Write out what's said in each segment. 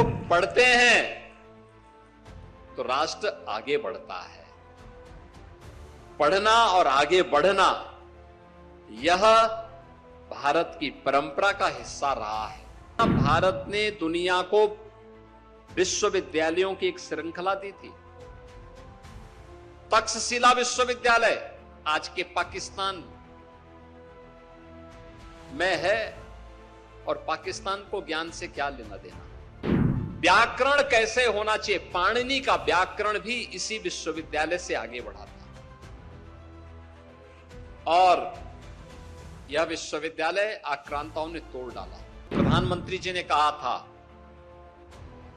लोग पढ़ते हैं तो राष्ट्र आगे बढ़ता है। पढ़ना और आगे बढ़ना यह भारत की परंपरा का हिस्सा रहा है। भारत ने दुनिया को विश्वविद्यालयों की एक श्रृंखला दी थी। तक्षशिला विश्वविद्यालय आज के पाकिस्तान में है और पाकिस्तान को ज्ञान से क्या लेना देना। व्याकरण कैसे होना चाहिए, पाणिनि का व्याकरण भी इसी विश्वविद्यालय से आगे बढ़ा था। और यह विश्वविद्यालय आक्रांताओं ने तोड़ डाला। प्रधानमंत्री जी ने कहा था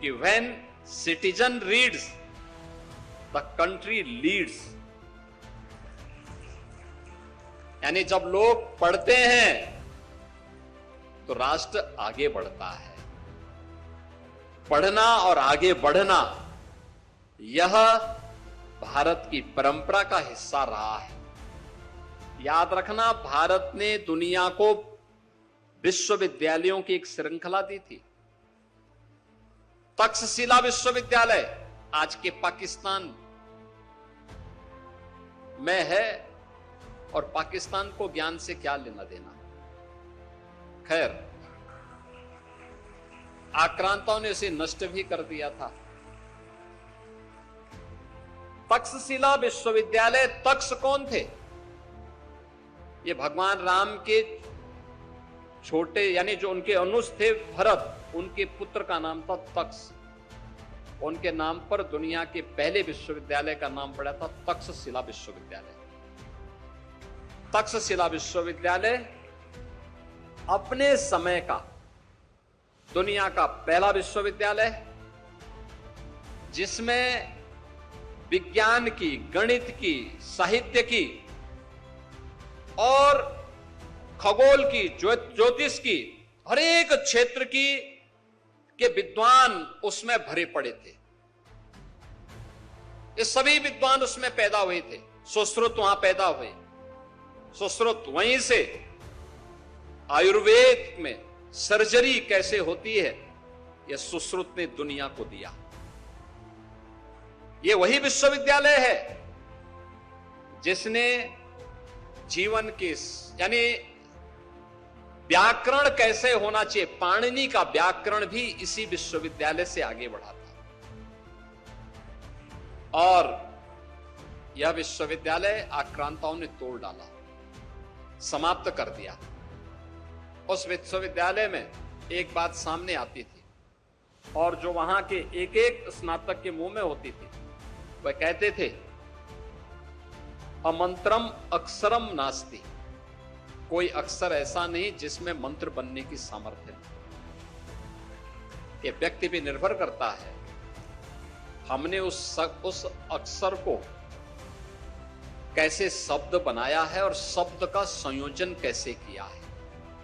कि when citizen reads the country leads, यानी जब लोग पढ़ते हैं तो राष्ट्र आगे बढ़ता है। पढ़ना और आगे बढ़ना यह भारत की परंपरा का हिस्सा रहा है। याद रखना, भारत ने दुनिया को विश्वविद्यालयों की एक श्रृंखला दी थी। तक्षशिला विश्वविद्यालय आज के पाकिस्तान में है और पाकिस्तान को ज्ञान से क्या लेना देना। खैर, आक्रांताओं ने इसे नष्ट भी कर दिया था। तक्षशिला विश्वविद्यालय, तक्ष कौन थे? ये भगवान राम के छोटे यानी जो उनके अनुज थे भरत, उनके पुत्र का नाम था तक्ष। उनके नाम पर दुनिया के पहले विश्वविद्यालय का नाम पड़ा था तक्षशिला विश्वविद्यालय। तक्षशिला विश्वविद्यालय अपने समय का दुनिया का पहला विश्वविद्यालय, जिसमें विज्ञान की, गणित की, साहित्य की और खगोल की, ज्योतिष की, हर एक क्षेत्र की के विद्वान उसमें भरे पड़े थे। ये सभी विद्वान उसमें पैदा हुए थे। सुश्रुत वहां पैदा हुए। सुश्रुत वहीं से आयुर्वेद में सर्जरी कैसे होती है, यह सुश्रुत ने दुनिया को दिया। यह वही विश्वविद्यालय है जिसने जीवन के यानी व्याकरण कैसे होना चाहिए, पाणिनि का व्याकरण भी इसी विश्वविद्यालय से आगे बढ़ा था। और यह विश्वविद्यालय आक्रांताओं ने तोड़ डाला, समाप्त कर दिया। उस विश्वविद्यालय में एक बात सामने आती थी और जो वहां के एक एक स्नातक के मुंह में होती थी, वह कहते थे अमंत्रम अक्षरम नास्ति। कोई अक्षर ऐसा नहीं जिसमें मंत्र बनने की सामर्थ्य है। यह व्यक्ति पे निर्भर करता है हमने उस अक्षर को कैसे शब्द बनाया है और शब्द का संयोजन कैसे किया है।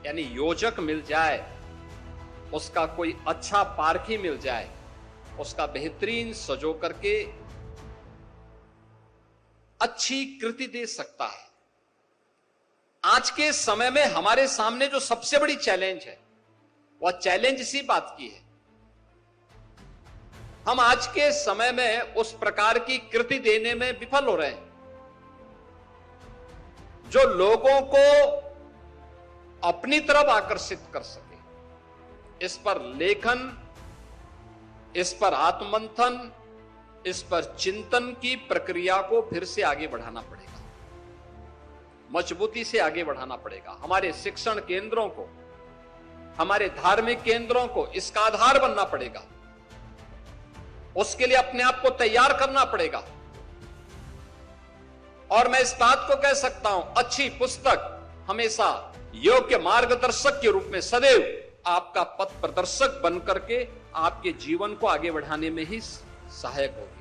यानी योजक मिल जाए, उसका कोई अच्छा पारखी मिल जाए, उसका बेहतरीन सजो करके अच्छी कृति दे सकता है। आज के समय में हमारे सामने जो सबसे बड़ी चैलेंज है, वह चैलेंज इसी बात की है। हम आज के समय में उस प्रकार की कृति देने में विफल हो रहे हैं जो लोगों को अपनी तरफ आकर्षित कर सके। इस पर लेखन, इस पर आत्ममंथन, इस पर चिंतन की प्रक्रिया को फिर से आगे बढ़ाना पड़ेगा, मजबूती से आगे बढ़ाना पड़ेगा। हमारे शिक्षण केंद्रों को, हमारे धार्मिक केंद्रों को इसका आधार बनना पड़ेगा। उसके लिए अपने आप को तैयार करना पड़ेगा। और मैं इस बात को कह सकता हूं, अच्छी पुस्तक हमेशा योग्य मार्गदर्शक के रूप में सदैव आपका पथ प्रदर्शक बन करके आपके जीवन को आगे बढ़ाने में ही सहायक होगी।